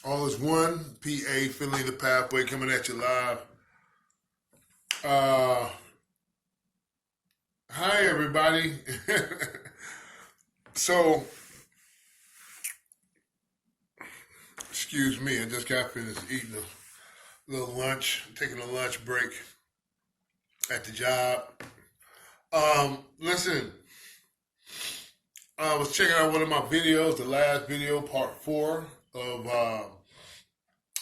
All is one, PA, Finley the Pathway, coming at you live. Uh, Hi, everybody. So, excuse me, I just got finished eating a little lunch, taking a lunch break at the job. Listen, I was checking out one of my videos, the last video, part 4 of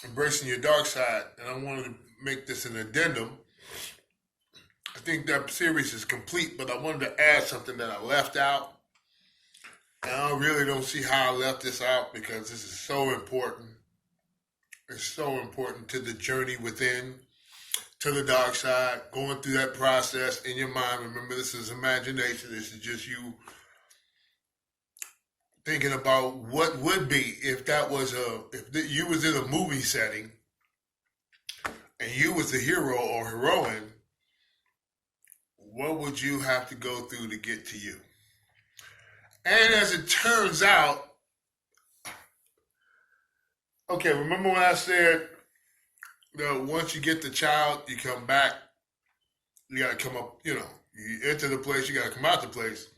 Embracing Your Dark Side, and I wanted to make this an addendum. I think that series is complete, but I wanted to add something that I left out. And I really don't see how I left this out because this is so important. It's so important to the journey within, to the dark side, going through that process in your mind. Remember, this is imagination. This is just you thinking about what would be if you was in a movie setting and you was the hero or heroine. What would you have to go through to get to you? And as it turns out, okay, remember when I said that once you get the child, you come back, you got to come up, you enter the place, you got to come out the place,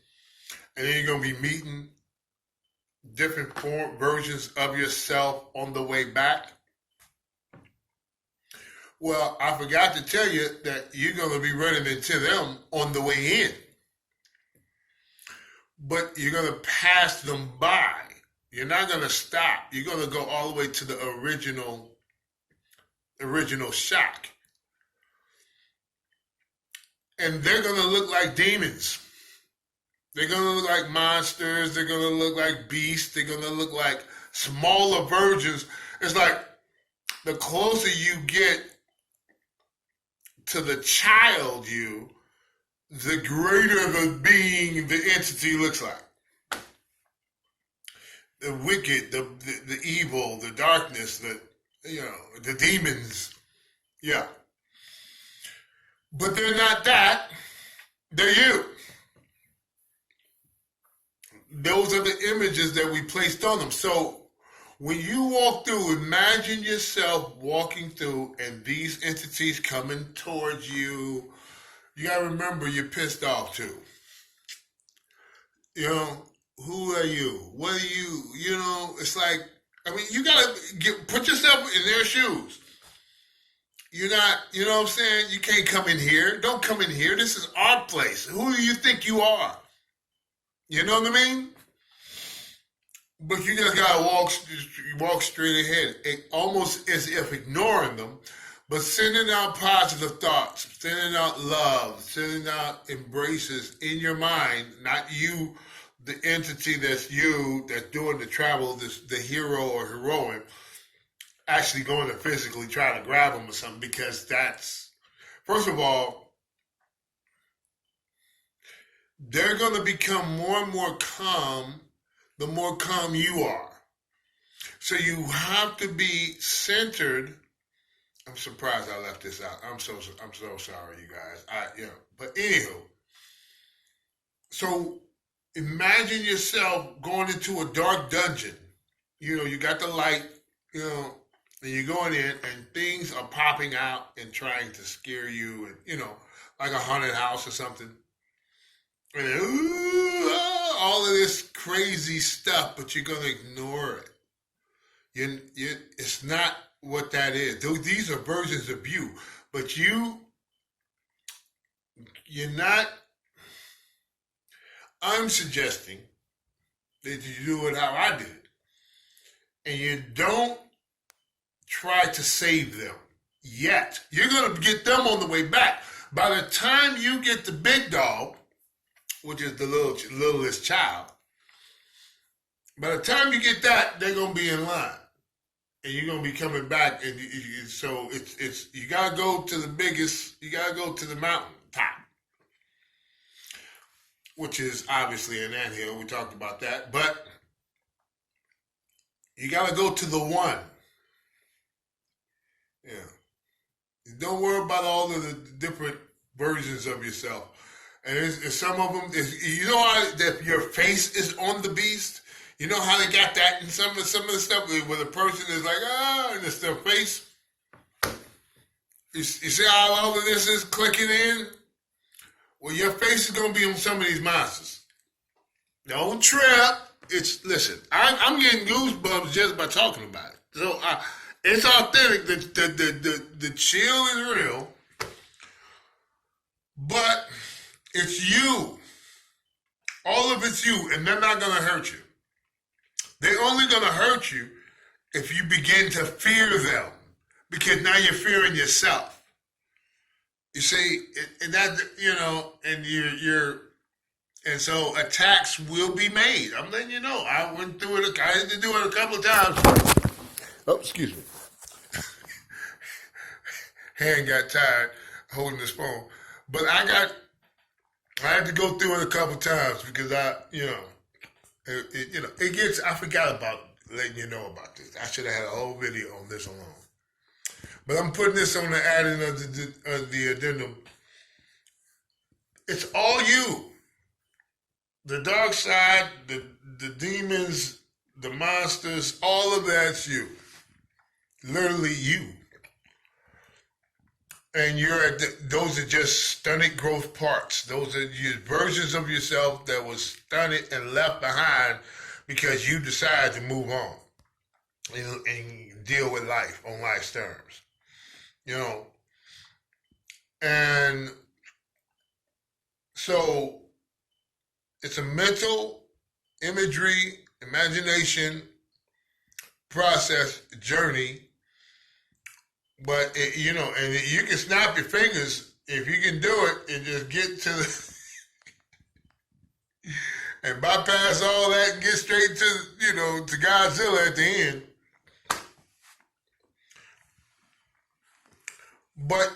and then you're going to be meeting different versions of yourself on the way back. Well, I forgot to tell you that you're going to be running into them on the way in. But you're going to pass them by. You're not going to stop. You're going to go all the way to the original shock. And they're going to look like demons. They're going to look like monsters. They're going to look like beasts. They're going to look like smaller versions. It's like the closer you get to the child you, the greater the being, the entity looks like. The wicked, the evil, the darkness, the demons. Yeah. But they're not that. They're you. Those are the images that we placed on them. So when you walk through, imagine yourself walking through and these entities coming towards you. You got to remember you're pissed off too. Who are you? What are you? It's like, you got to put yourself in their shoes. You're not, you know what I'm saying? You can't come in here. Don't come in here. This is our place. Who do you think you are? You know what I mean? But you just gotta walk straight ahead, almost as if ignoring them, but sending out positive thoughts, sending out love, sending out embraces in your mind, not you, the entity that's you, that's doing the travel, the hero or heroine, actually going to physically try to grab them or something, because that's, first of all, they're going to become more and more calm the more calm you are. So you have to be centered. I'm surprised I left this out. I'm so sorry, you guys. But anywho, so imagine yourself going into a dark dungeon. You got the light, and you're going in and things are popping out and trying to scare you, and, like a haunted house or something. And then, all of this crazy stuff, but you're going to ignore it. It's not what that is. These are versions of you, but you're not. I'm suggesting that you do it how I did it, and you don't try to save them yet. You're going to get them on the way back. By the time you get the big dog, which is the littlest child, by the time you get that, they're going to be in line. And you're going to be coming back. And so you got to go to the biggest, you got to go to the mountain top, which is obviously an anthill. We talked about that. But you got to go to the one. Yeah. Don't worry about all of the different versions of yourself. And some of them, how that your face is on the beast? You know how they got that in some of the stuff where the person is like, and it's their face. You see how all of this is clicking in? Well, your face is gonna be on some of these monsters. Don't trip. Listen. I'm getting goosebumps just by talking about it. So it's authentic. The chill is real, but it's you. All of it's you, and they're not gonna hurt you. They're only gonna hurt you if you begin to fear them, because now you're fearing yourself. You see, and that and so attacks will be made. I'm letting you know. I went through it. I had to do it a couple of times. Oh, excuse me. Hand got tired holding this phone, but I had to go through it a couple of times because it gets. I forgot about letting you know about this. I should have had a whole video on this alone. But I'm putting this on the adding of the addendum. It's all you. The dark side, the demons, the monsters, all of that's you. Literally you. And those are just stunted growth parts. Those are versions of yourself that was stunted and left behind because you decided to move on and deal with life on life's terms. And so it's a mental imagery, imagination, process, journey. But, and you can snap your fingers if you can do it and just get to and bypass all that and get straight to Godzilla at the end. But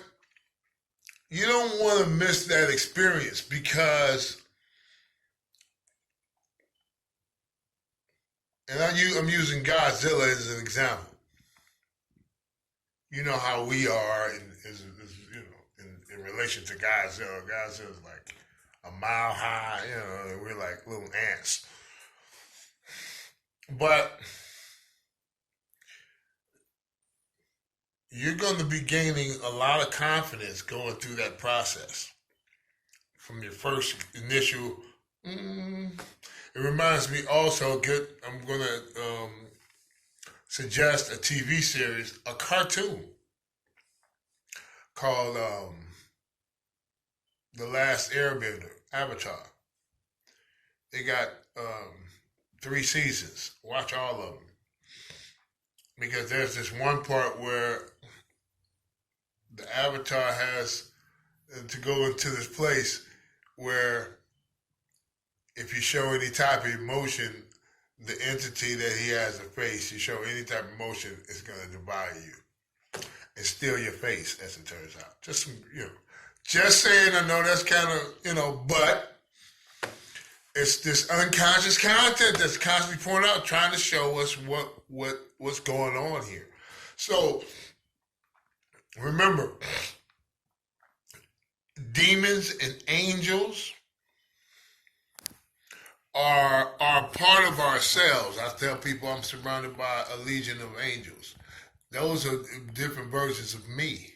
you don't want to miss that experience because, and I'm using Godzilla as an example. You know how we are in relation to Godzilla. Godzilla's like a mile high, and we're like little ants. But you're going to be gaining a lot of confidence going through that process. From your first initial, it reminds me also, I'm going to suggest a TV series, a cartoon called The Last Airbender, Avatar. They got 3 seasons. Watch all of them. Because there's this one part where the Avatar has to go into this place where if you show any type of emotion, the entity that he has to face, you show any type of emotion, it's going to devour you and steal your face, as it turns out. Just saying, I know that's kind of, but it's this unconscious content that's constantly pointed out, trying to show us what's going on here. So remember, demons and angels are part of ourselves. I tell people I'm surrounded by a legion of angels. Those are different versions of me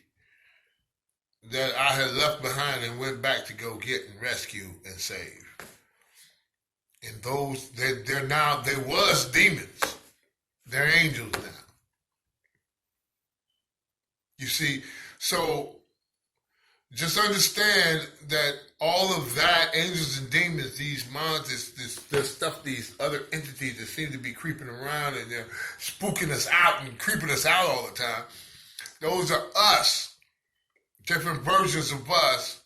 that I had left behind and went back to go get and rescue and save. And those, they was demons. They're angels now. You see, so just understand that all of that, angels and demons, these monsters, this stuff, these other entities that seem to be creeping around and they're spooking us out and creeping us out all the time, those are us, different versions of us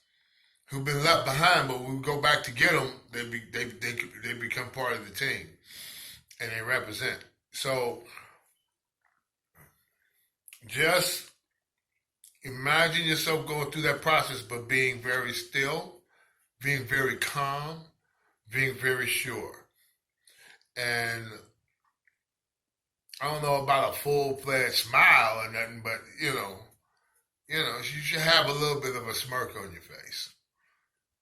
who've been left behind, but when we go back to get them, they become part of the team and they represent. So just imagine yourself going through that process, but being very still, being very calm, being very sure. And I don't know about a full-fledged smile or nothing, but, you should have a little bit of a smirk on your face.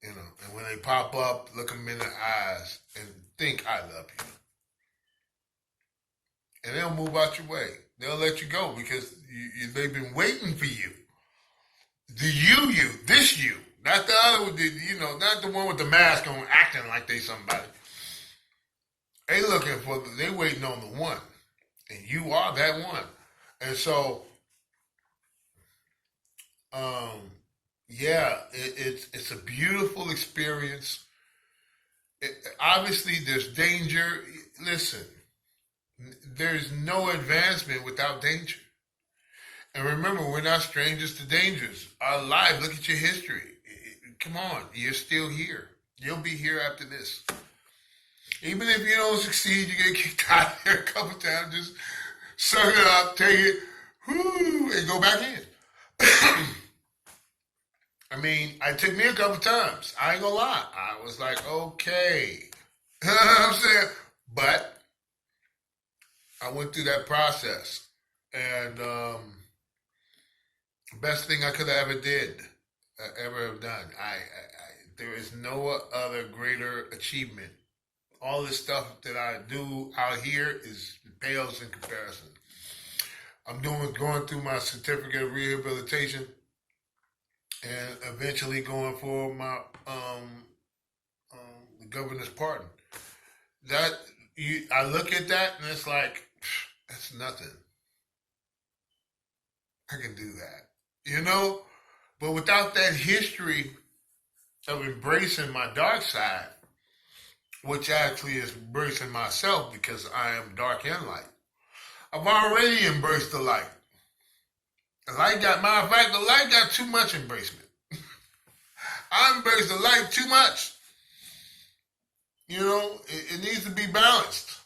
And when they pop up, look them in the eyes and think, I love you. and they'll move out your way. They'll let you go because they've been waiting for you. This you, not the other, not the one with the mask on acting like they somebody. They waiting on the one, and you are that one. And so, it's a beautiful experience. Obviously, there's danger. Listen, there's no advancement without danger. And remember, we're not strangers to dangers. Our life, look at your history. Come on, you're still here. You'll be here after this. Even if you don't succeed, you get kicked out of here a couple times. Just suck it up, take it, and go back in. I mean, it took me a couple times. I ain't gonna lie. I was like, okay. You know what I'm saying? But I went through that process. And best thing I could have ever have done. There is no other greater achievement. All this stuff that I do out here pales in comparison. I'm going through my certificate of rehabilitation, and eventually going for my the governor's pardon. I look at that and it's like, that's nothing. I can do that, But without that history of embracing my dark side, which actually is embracing myself because I am dark and light, I've already embraced the light. Matter of fact, the light got too much embracement. I embrace the light too much. It needs to be balanced.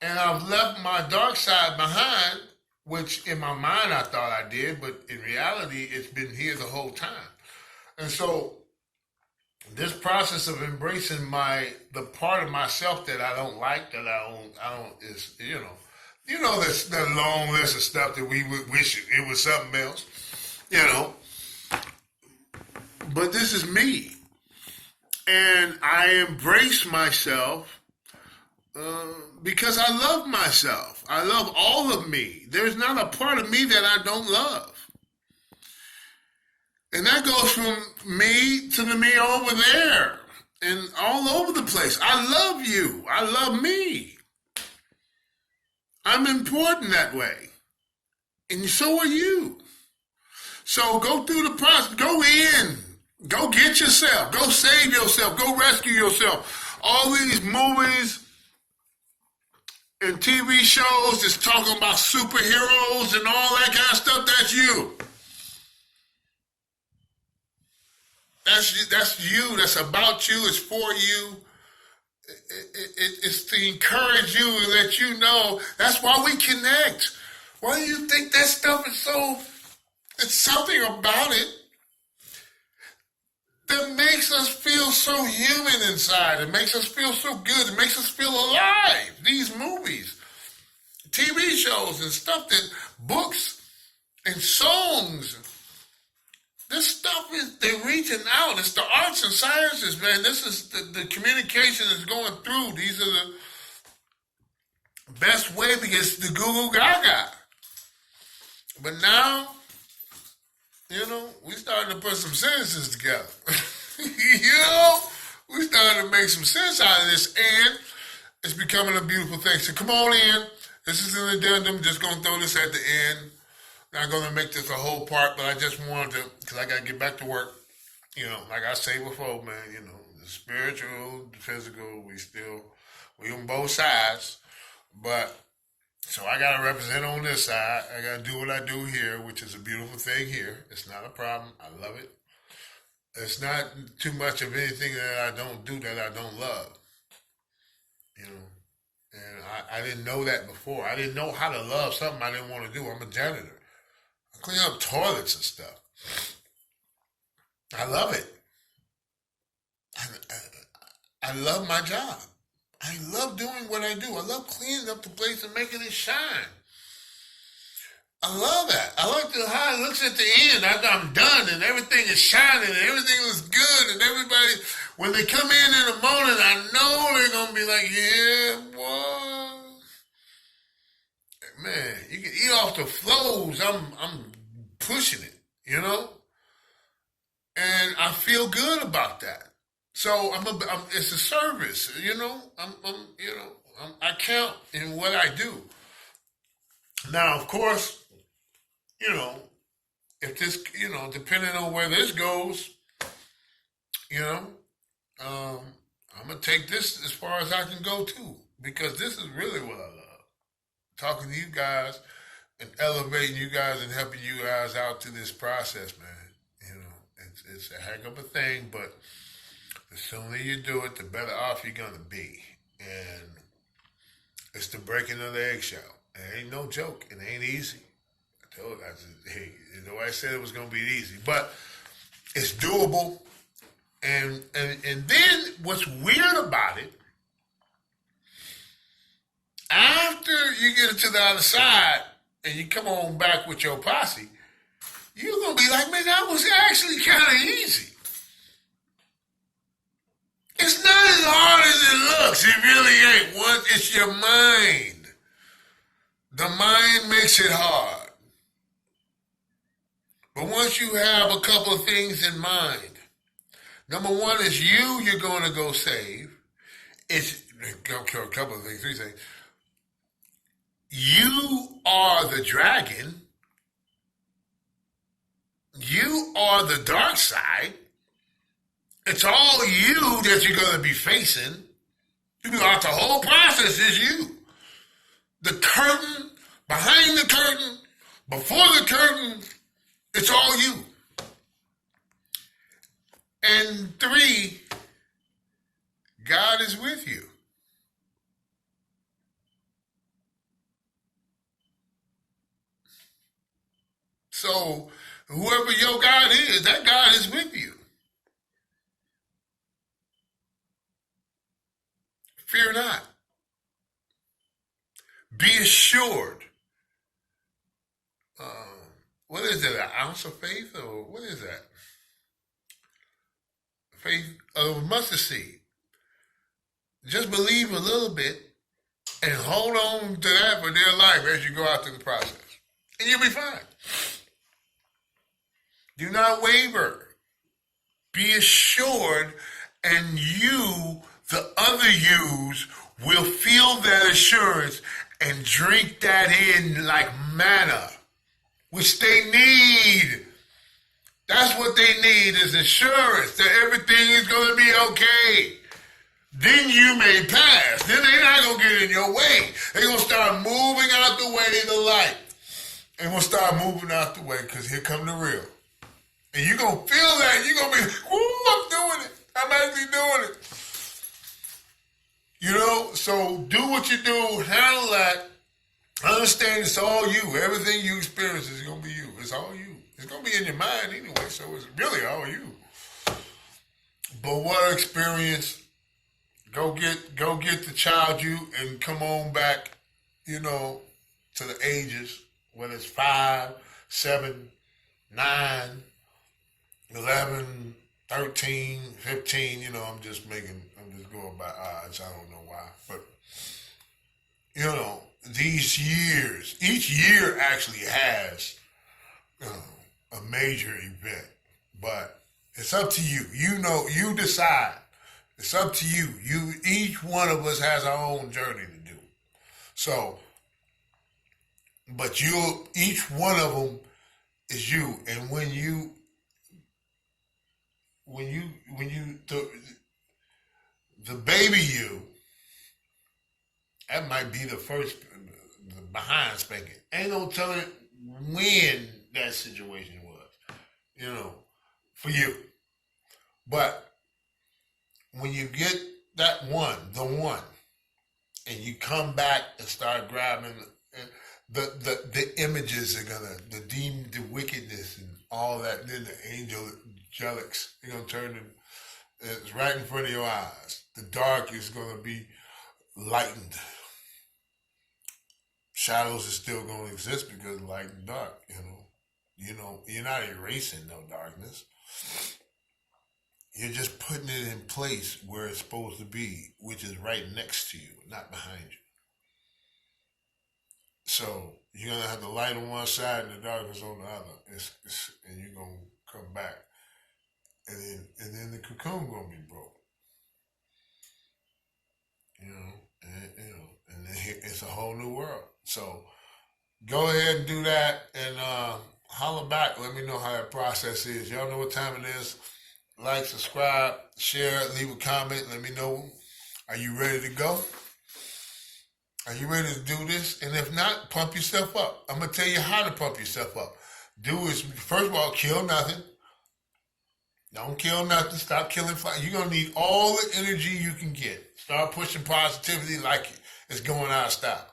And I've left my dark side behind, which in my mind I thought I did, but in reality, it's been here the whole time. And so this process of embracing the part of myself that I don't like, that I don't is, this that long list of stuff that we would wish it was something else, But this is me. And I embrace myself because I love myself. I love all of me. There's not a part of me that I don't love. And that goes from me to the me over there and all over the place. I love you. I love me. I'm important that way. And so are you. So go through the process. Go in. Go get yourself. Go save yourself. Go rescue yourself. All these movies and TV shows that's talking about superheroes and all that kind of stuff, that's you. That's you. That's about you. It's for you. It's to encourage you and let you know. That's why we connect. Why do you think that stuff is so... It's something about it that makes us feel so human inside. It makes us feel so good. It makes us feel alive. These movies, TV shows and stuff, books and songs. This stuff they're reaching out. It's the arts and sciences, man. This is the communication is going through. These are the best way because the Google Gaga. But now, we starting to put some sentences together. We starting to make some sense out of this, and it's becoming a beautiful thing. So come on in. This is an addendum. Just going to throw this at the end. Not going to make this a whole part, but I just wanted to, because I got to get back to work. Like I say before, man, the spiritual, the physical, we on both sides. But, so I got to represent on this side. I got to do what I do here, which is a beautiful thing here. It's not a problem. I love it. It's not too much of anything that I don't do that I don't love. And I didn't know that before. I didn't know how to love something I didn't want to do. I'm a janitor. I clean up toilets and stuff. I love it. I love my job. I love doing what I do. I love cleaning up the place and making it shine. I love that. I like how it looks at the end after I'm done and everything is shining and everything looks good and everybody, when they come in the morning, I know they're going to be like, yeah, boy. man, you can eat off the flows. I'm pushing it, you know, and I feel good about that. So it's a service, you know. I count in what I do. Now, of course, you know, if this, you know, depending on where this goes, you know, um, I'm gonna take this as far as I can go too, because this is really what I love. Talking to you guys and elevating you guys and helping you guys out to this process, man. You know, it's a heck of a thing, but the sooner you do it, the better off you're gonna be. And it's the breaking of the eggshell. It ain't no joke. It ain't easy. I told you, hey, the way I said it was gonna be easy, but it's doable. And then what's weird about it, after you get it to the other side and you come on back with your posse, you're gonna be like, man, that was actually kind of easy. It's not as hard as it looks. It really ain't. Once it's your mind. The mind makes it hard. But once you have a couple of things in mind, number one is you're going to go save. It's a couple of things, three things. You are the dragon. You are the dark side. It's all you that you're going to be facing. The whole process is you. The curtain, behind the curtain, before the curtain, it's all you. And three, God is with you. So whoever your God is, that God is with you. Fear not. Be assured. What is it, an ounce of faith? Or what is that? Faith of a mustard seed. Just believe a little bit and hold on to that for dear life as you go out through the process. And you'll be fine. Do not waver. Be assured, and you, the other yous, will feel that assurance and drink that in like manna, which they need. That's what they need, is assurance that everything is going to be okay. Then you may pass. Then they're not going to get in your way. They're going to start moving out the way, the light. They're going to start moving out the way, because here come the real. And you're going to feel that. You're going to be, ooh, I'm doing it. I'm actually doing it. You know, so do what you do, handle that. Understand it's all you. Everything you experience is going to be you. It's all you. It's going to be in your mind anyway, so it's really all you. But what experience, go get the child you and come on back, you know, to the ages, whether it's 5, 7, 9, 11, 13, 15, you know, I'm just going by odds. I don't know why. But, you know, these years, each year actually has a major event. But it's up to you. You know, you decide. It's up to you. Each one of us has our own journey to do. So, but each one of them is you. And when you the baby you, that might be the first, the behind spanking. Ain't no telling when that situation was, you know, for you. But when you get that one, the one, and you come back and start grabbing, the images are gonna, the demon, the wickedness and all that, then the angelics, they're gonna turn and it's right in front of your eyes. The dark is gonna be lightened. Shadows are still gonna exist because light and dark, you know, you're not erasing no darkness. You're just putting it in place where it's supposed to be, which is right next to you, not behind you. So you're gonna have the light on one side and the darkness on the other. And you're gonna come back, and then the cocoon gonna be broke. And then it's a whole new world. So go ahead and do that, and holler back. Let me know how that process is. Y'all know what time it is. Like, subscribe, share, leave a comment. Let me know. Are you ready to go? Are you ready to do this? And if not, pump yourself up. I'm going to tell you how to pump yourself up. First of all, kill nothing. Don't kill nothing. Stop killing fire. You're going to need all the energy you can get. Start pushing positivity like it's going out of style.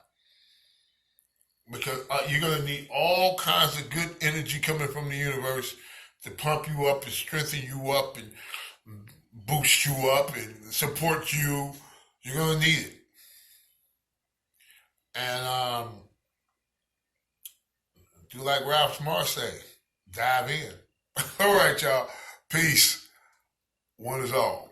Because you're going to need all kinds of good energy coming from the universe to pump you up and strengthen you up and boost you up and support you. You're going to need it. And do like Ralph Smart say, dive in. All right, y'all. Peace. One is all.